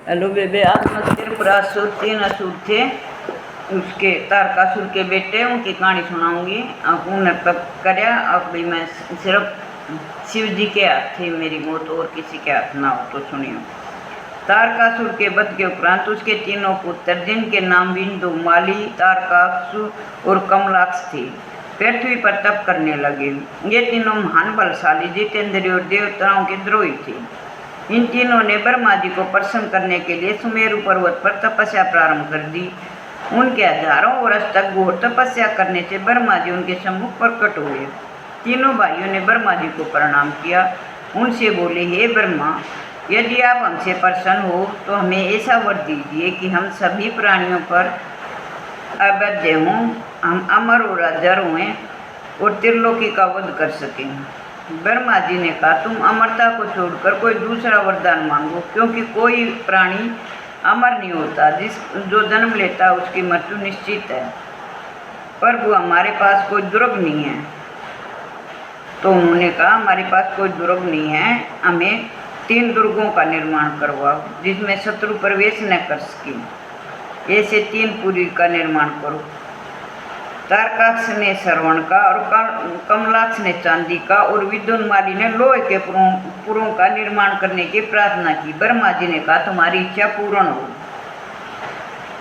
Hello बेबे, आज मैं त्रिपुरासुर 3 असुर थे, उसके तारकासुर के बेटे, उनकी कहानी सुनाऊंगी। अब उन्हें तक करया। अब भी मैं सिर्फ शिव जी के हाथ थे मेरी मौत, और किसी के हाथ ना हो। तो सुनियो। तारकासुर के वध के उपरांत उसके तीनों पुत्र, जिनके नाम बिंदु, माली, तारकासुर और कमलाक्ष थे, पृथ्वी पर तप करने लगे। ये तीनों महान बलशाली, जितेंद्रिय और देवताओं के द्रोही थे। इन तीनों ने ब्रह्मा जी को प्रसन्न करने के लिए सुमेरु पर्वत पर तपस्या प्रारंभ कर दी। उनके हजारों वर्ष तक घोर तपस्या करने से ब्रह्मा जी उनके सम्मुख प्रकट हुए। तीनों भाइयों ने ब्रह्मा जी को प्रणाम किया। उनसे बोले, हे ब्रह्मा, यदि आप हमसे प्रसन्न हो तो हमें ऐसा वर दीजिए कि हम सभी प्राणियों पर अवैध हों, हम अमर और अजर हुए और त्रिलोकी का वध कर सकें। ब्रह्मा जी ने कहा, तुम अमरता को छोड़कर कोई दूसरा वरदान मांगो, क्योंकि कोई प्राणी अमर नहीं होता। जो जन्म लेता है उसकी मृत्यु निश्चित है। प्रभु, हमारे पास कोई दुर्ग नहीं है। तो उन्होंने कहा, हमारे पास कोई दुर्ग नहीं है, हमें 3 दुर्गों का निर्माण करवाओ, जिसमें शत्रु प्रवेश न कर सके। ऐसे 3 पुरी का निर्माण करो। तारकाक्ष ने श्रवण का और कमलाक्ष ने चांदी का और विद्युन्माली ने लोहे के पुरों का निर्माण करने की प्रार्थना की। ब्रह्मा जी ने कहा, तुम्हारी इच्छा पूर्ण हो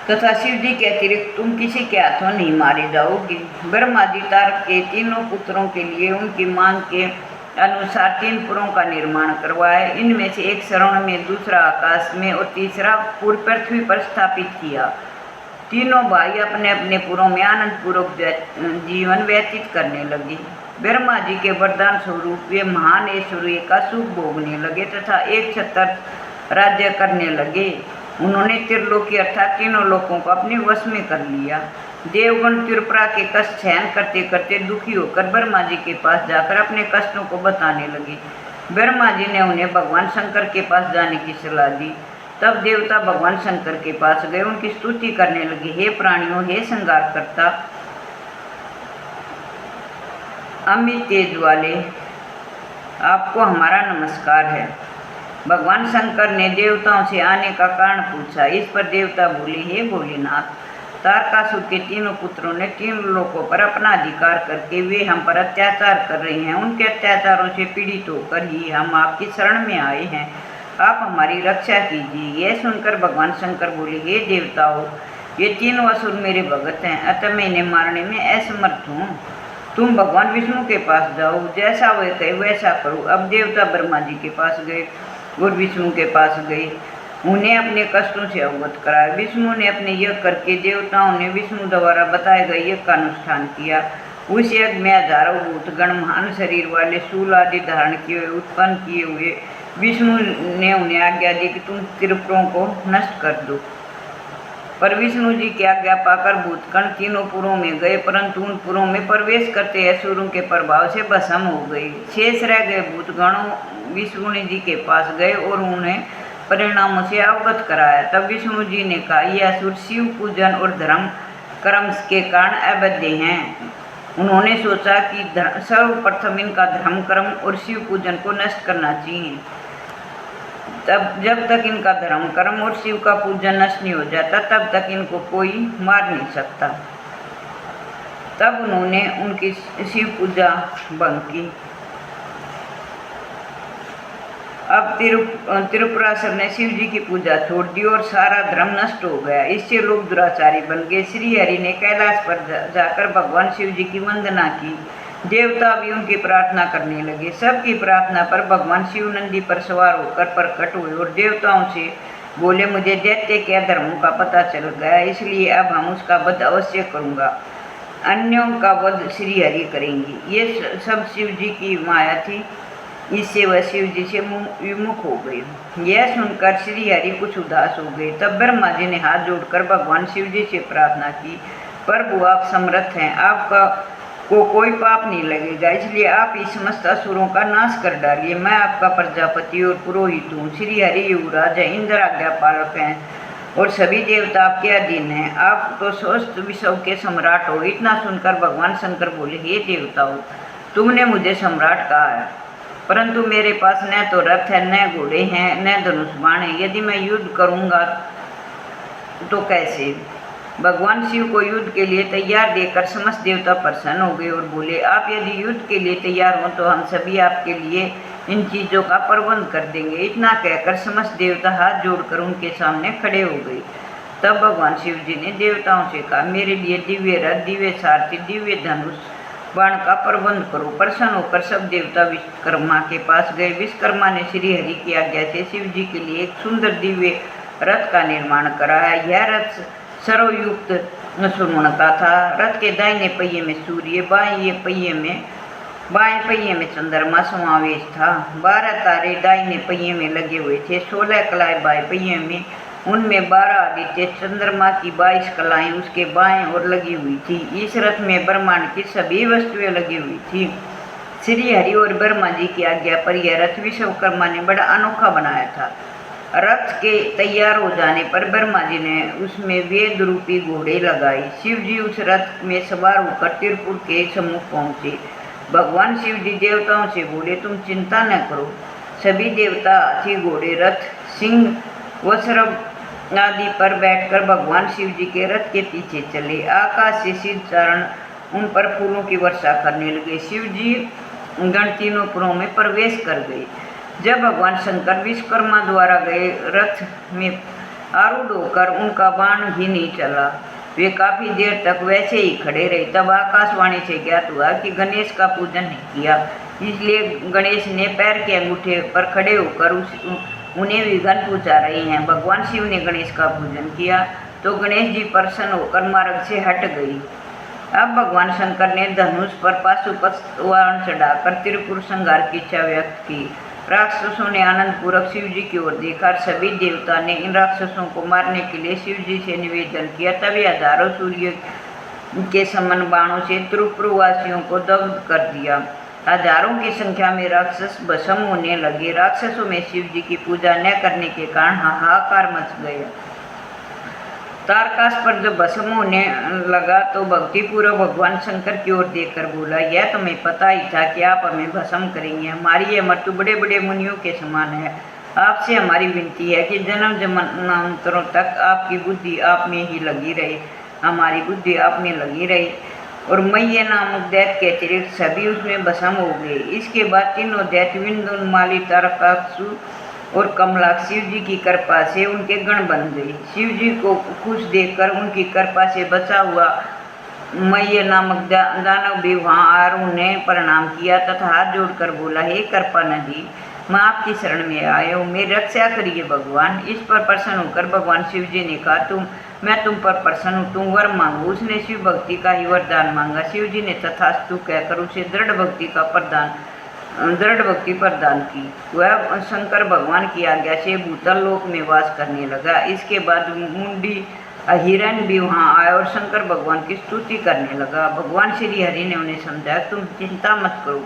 तथा शिव जी के अतिरिक्त तुम किसी के हाथों नहीं मारे जाओगे। ब्रह्मा जी तारक के तीनों पुत्रों के लिए उनकी मांग के अनुसार 3 पुरों का निर्माण करवाए। इनमें से एक श्रवण में, दूसरा आकाश में और तीसरा पूर्व पृथ्वी पर स्थापित किया। तीनों भाई अपने अपने पुरों में आनंद पूर्वक जीवन व्यतीत करने लगे। ब्रह्मा जी के वरदान स्वरूप वे महान ऐश्वर्य का सुख भोगने लगे तथा एक छत्र राज्य करने लगे। उन्होंने त्रिलोकी अर्थात तीनों लोकों को अपने वश में कर लिया। देवगण त्रिपुरा के कष्ट सहन करते करते दुखी होकर ब्रह्मा जी के पास जाकर अपने कष्टों को बताने लगे। ब्रह्मा जी ने उन्हें भगवान शंकर के पास जाने की सलाह दी। तब देवता भगवान शंकर के पास गए, उनकी स्तुति करने लगे। हे प्राणियों, हे संहार करता, अमित तेज वाले, आपको हमारा नमस्कार है। भगवान शंकर ने देवताओं से आने का कारण पूछा। इस पर देवता बोले, हे भोलेनाथ, तारकासुर के तीनों पुत्रों ने 3 लोकों पर अपना अधिकार करके वे हम पर अत्याचार कर रहे हैं। उनके अत्याचारों से पीड़ित होकर ही हम आपकी शरण में आए हैं। आप हमारी रक्षा कीजिए। यह सुनकर भगवान शंकर बोले, हे देवताओं, ये 3 असुर मेरे भगत हैं, अतः मैं इन्हें मारने में असमर्थ हूँ। तुम भगवान विष्णु के पास जाओ, जैसा वे कहे वैसा करो। अब देवता ब्रह्मा जी के पास गए और विष्णु के पास गए, उन्हें अपने कष्टों से अवगत कराया। विष्णु ने अपने यज्ञ करके देवताओं ने विष्णु द्वारा बताए गए यज्ञ का अनुष्ठान किया। उस यज्ञ में हजारों भूतगण महान शरीर वाले शूल आदि धारण किए उत्पन्न किए हुए विष्णु ने उन्हें आज्ञा दी कि तुम त्रिपुरों को नष्ट कर दो। पर विष्णु जी की आज्ञा पाकर भूतगण तीनों पुरों में गए, परंतु उन पुरों में प्रवेश करते असुरों के प्रभाव से भस्म हो गए। शेष रह गए भूतगणों विष्णु जी के पास गए और उन्हें परिणामों से अवगत कराया। तब विष्णु जी ने कहा, ये असुर शिव पूजन और धर्म कर्म के कारण अवैध हैं। उन्होंने सोचा कि सर्वप्रथम इनका धर्म कर्म और शिव पूजन को नष्ट करना चाहिए। तब जब तक इनका धर्म कर्म और शिव का पूजन नष्ट नहीं हो जाता, तब तक इनको कोई मार नहीं सकता। तब उन्होंने उनकी शिव पूजा भंग की। अब त्रिपुरासुर ने शिव जी की पूजा छोड़ दी और सारा धर्म नष्ट हो गया। इससे लोग दुराचारी बन गए। श्री हरि ने कैलाश पर जाकर भगवान शिव जी की वंदना की। देवता भी उनकी प्रार्थना करने लगे। सबकी प्रार्थना पर भगवान शिव नंदी पर सवार होकर प्रकट हुए और देवताओं से बोले, मुझे दैत्य के अधर्मों का पता चल गया, इसलिए अब हम उसका वध अवश्य करूँगा। अन्यों का वध श्री हरि करेंगे। ये सब शिव जी की माया थी, इससे वह शिव जी से विमुख हो गए। यह सुनकर श्री हरि कुछ उदास हो गए। तब ब्रह्मा जी ने हाथ जोड़कर भगवान शिव जी से प्रार्थना की, प्रभु, आप समर्थ हैं, आपका को कोई पाप नहीं लगेगा, इसलिए आप इस समस्त असुरों का नाश कर डालिए। मैं आपका प्रजापति और पुरोहित हूँ। श्री हरि युवराज है, इंद्र आज्ञा पालक हैं और सभी देवता आपके अधीन हैं। आप तो समस्त विश्व के सम्राट हो। इतना सुनकर भगवान शंकर बोले, हे देवताओं, तुमने मुझे सम्राट कहा है, परंतु मेरे पास न तो रथ है, न घोड़े हैं, न धनुष बाण है। यदि मैं युद्ध करूंगा तो कैसे? भगवान शिव को युद्ध के लिए तैयार देखकर समस्त देवता प्रसन्न हो गए और बोले, आप यदि युद्ध के लिए तैयार हो तो हम सभी आपके लिए इन चीज़ों का प्रबंध कर देंगे। इतना कहकर समस्त देवता हाथ जोड़कर उनके सामने खड़े हो गए। तब भगवान शिव जी ने देवताओं से कहा, मेरे लिए दिव्य रथ, दिव्य सारथी, दिव्य धनुष बाण का प्रबंध करो। प्रसन्न होकर सब देवता विश्वकर्मा के पास गए। विश्वकर्मा ने श्री हरि की आज्ञा से शिव जी के लिए एक सुंदर दिव्य रथ का निर्माण करा है। यह रथ सर्वयुक्त स्वर्ण का था। रथ के दाहिने पहिए में सूर्य, बाएं पहिए में चंद्रमा समावेश था। 12 तारे दाहिने पहिए में लगे हुए थे। 16 कलाएं बाएं पहिए में, उनमें 12 आदित्य, चंद्रमा की 22 कलाएं उसके बाएं ओर लगी हुई थी। इस रथ में ब्रह्मांड की सभी वस्तुएं लगी हुई थी। श्री हरि और ब्रह्मा जी की आज्ञा पर यह रथ विश्वकर्मा ने बड़ा अनोखा बनाया था। रथ के तैयार हो जाने पर ब्रह्मा जी ने उसमें वेद रूपी घोड़े लगाए। शिव जी उस रथ में सवार होकर त्रिपुर के सम्मुख पहुंचे। भगवान शिव जी देवताओं से बोले, तुम चिंता न करो। सभी देवता हाथी, घोड़े, रथ, सिंह व सर्प आदि पर बैठकर भगवान शिव जी के रथ के पीछे चले। आकाश से सिद्ध चारण उन पर फूलों की वर्षा करने लगे। शिव जी गण तीनों पुरों में प्रवेश कर गए। जब भगवान शंकर विश्वकर्मा द्वारा गए रथ में आरूढ़ होकर उनका बाण भी नहीं चला। वे काफी देर तक वैसे ही खड़े रहे। तब आकाशवाणी से ज्ञात हुआ कि गणेश का पूजन नहीं किया, इसलिए गणेश ने पैर के अंगूठे पर खड़े होकर उन्हें विघ्न पहुंचा रहे हैं। भगवान शिव ने गणेश का पूजन किया तो गणेश जी प्रसन्न होकर मार्ग से हट गई। अब भगवान शंकर ने धनुष पर पाशुपत वाहन चढ़ाकर त्रिपुर संहार की इच्छा व्यक्त की। राक्षसों ने आनंद पूर्वक शिव जी की ओर देखा। सभी देवता ने इन राक्षसों को मारने के लिए शिव जी से निवेदन किया। तभी हजारों सूर्य के समान बाणों से त्रिपुरवासियों को दग्ध कर दिया। हजारों की संख्या में राक्षस भस्म होने लगे। राक्षसों में शिव जी की पूजा न करने के कारण हाहाकार मच गया। तारकास पर जब भस्म होने लगा तो भक्तिपूर्वक भगवान शंकर की ओर देखकर बोला, यह तुम्हें पता ही था कि आप हमें भस्म करेंगे। हमारी यह मृत्यु बड़े बड़े मुनियों के समान है। आपसे हमारी विनती है कि जन्म जन्मांतरों तक आपकी बुद्धि आप में ही लगी रहे, हमारी बुद्धि आप में लगी रही। और मैये नामक दैत्य के अतिरिक्त सभी उसमें भस्म हो गए। इसके बाद तीनों दैत्य विंध्योन्माली, तारकासुर और कमलाक्ष शिव जी की कृपा से उनके गण बन गए। शिव जी को खुश देखकर उनकी कृपा से बचा हुआ मैये नामक दानव भी वहाँ आरूढ़ ने प्रणाम किया तथा हाथ जोड़कर बोला, हे कृपा नदी, मैं आपकी शरण में आया हूँ, मेरी रक्षा करिए भगवान। इस पर प्रसन्न होकर भगवान शिव जी ने कहा, मैं तुम पर प्रसन्न हूँ, तुम वर मांगो। उसने शिव भक्ति का ही वरदान मांगा। शिव जी ने तथास्तु कहकर उसे दृढ़ भक्ति प्रदान की। वह शंकर भगवान की आज्ञा से भूतल लोक में वास करने लगा। इसके बाद मुंडी हिरण भी वहाँ आया और शंकर भगवान की स्तुति करने लगा। भगवान श्री हरि ने उन्हें समझाया, तुम चिंता मत करो,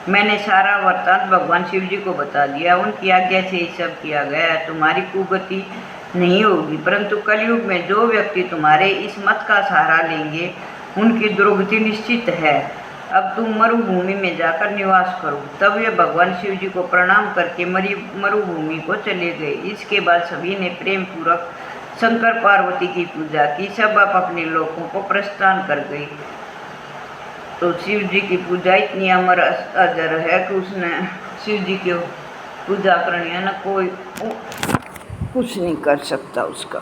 मैंने सारा वृत्तांत भगवान शिव जी को बता दिया। उनकी आज्ञा से ही सब किया गया है। तुम्हारी कुगति नहीं होगी, परंतु कलयुग में जो व्यक्ति तुम्हारे इस मत का सहारा लेंगे उनकी दुर्गति निश्चित है। अब तुम मरुभूमि में जाकर निवास करो। तब वे भगवान शिव जी को प्रणाम करके मरुभूमि को चले गए। इसके बाद सभी ने प्रेम पूर्वक शंकर पार्वती की पूजा की। सब आप अपने लोकों को प्रस्थान कर गए। तो शिव जी की पूजा इतनी अमर अजर है कि उसने शिव जी की पूजा करनी है ना, कोई कुछ नहीं कर सकता उसका।